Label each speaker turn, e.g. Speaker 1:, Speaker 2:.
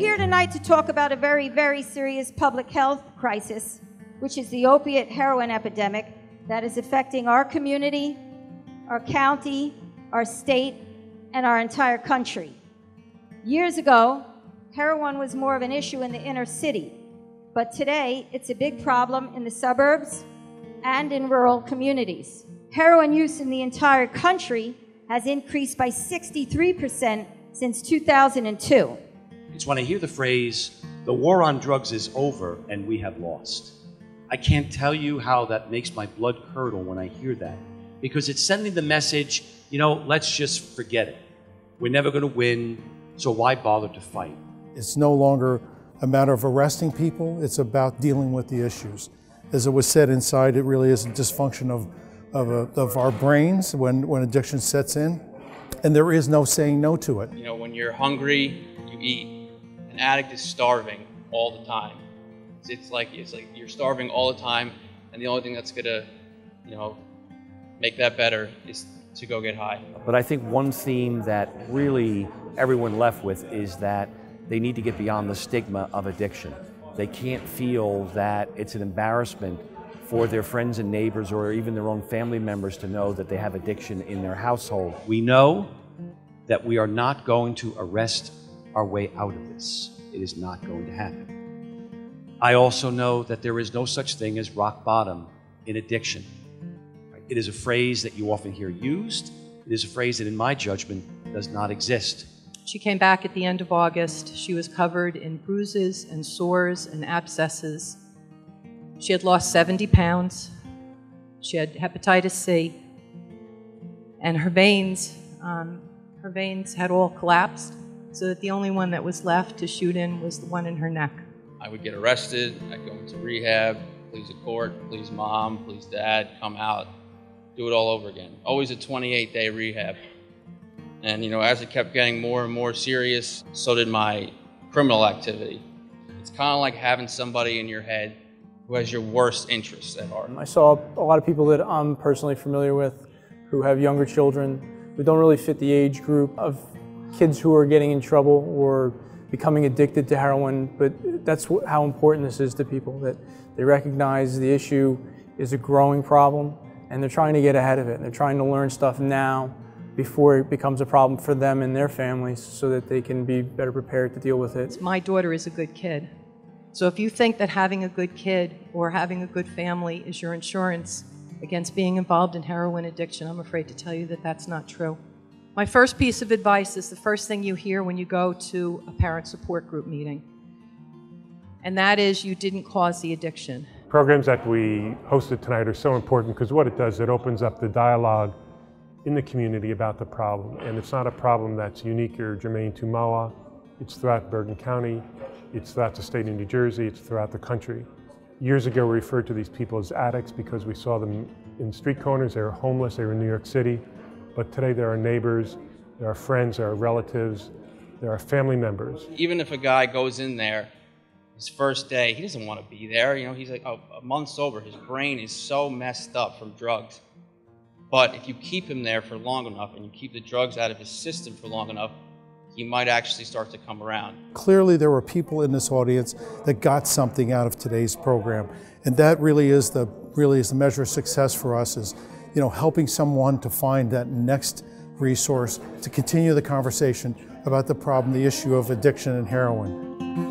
Speaker 1: here tonight to talk about a very, very serious public health crisis, which is the opiate heroin epidemic that is affecting our community, our county, our state, and our entire country. Years ago, heroin was more of an issue in the inner city, but today it's a big problem in the suburbs and in rural communities. Heroin use in the entire country has increased by 63% since 2002.
Speaker 2: It's when I hear the phrase, the war on drugs is over and we have lost. I can't tell you how that makes my blood curdle when I hear that, because it's sending the message, let's just forget it. We're never going to win, so why bother to fight?
Speaker 3: It's no longer a matter of arresting people, it's about dealing with the issues. As it was said inside, it really is a dysfunction of our brains when addiction sets in, and there is no saying no to it.
Speaker 4: When you're hungry, you eat. An addict is starving all the time. It's like you're starving all the time, and the only thing that's gonna, make that better is to go get high.
Speaker 5: But I think one theme that really everyone left with is that they need to get beyond the stigma of addiction. They can't feel that it's an embarrassment for their friends and neighbors or even their own family members to know that they have addiction in their household.
Speaker 2: We know that we are not going to arrest our way out of this. It is not going to happen. I also know that there is no such thing as rock bottom in addiction. It is a phrase that you often hear used. It is a phrase that, in my judgment, does not exist.
Speaker 6: She came back at the end of August. She was covered in bruises and sores and abscesses. She had lost 70 pounds. She had hepatitis C. And her veins had all collapsed, so that the only one that was left to shoot in was the one in her neck.
Speaker 4: I would get arrested, I'd go into rehab, please a court, please mom, please dad, come out, do it all over again. Always a 28-day rehab. And as it kept getting more and more serious, so did my criminal activity. It's kind of like having somebody in your head who has your worst interests at heart.
Speaker 7: I saw a lot of people that I'm personally familiar with who have younger children who don't really fit the age group of kids who are getting in trouble or becoming addicted to heroin, but that's how important this is to people, that they recognize the issue is a growing problem and they're trying to get ahead of it. And they're trying to learn stuff now before it becomes a problem for them and their families so that they can be better prepared to deal with it.
Speaker 6: My daughter is a good kid. So if you think that having a good kid or having a good family is your insurance against being involved in heroin addiction, I'm afraid to tell you that that's not true. My first piece of advice is the first thing you hear when you go to a parent support group meeting, and that is you didn't cause the addiction.
Speaker 8: Programs that we hosted tonight are so important because what it does, it opens up the dialogue in the community about the problem. And it's not a problem that's unique or germane to Mahwah. It's throughout Bergen County, it's throughout the state of New Jersey, it's throughout the country. Years ago, we referred to these people as addicts because we saw them in street corners. They were homeless, they were in New York City. But today there are neighbors, there are friends, there are relatives, there are family members.
Speaker 4: Even if a guy goes in there, his first day, he doesn't want to be there. He's like a month sober. His brain is so messed up from drugs. But if you keep him there for long enough and you keep the drugs out of his system for long enough, he might actually start to come around.
Speaker 3: Clearly there were people in this audience that got something out of today's program. And that really is the measure of success for us, is helping someone to find that next resource to continue the conversation about the problem, the issue of addiction and heroin.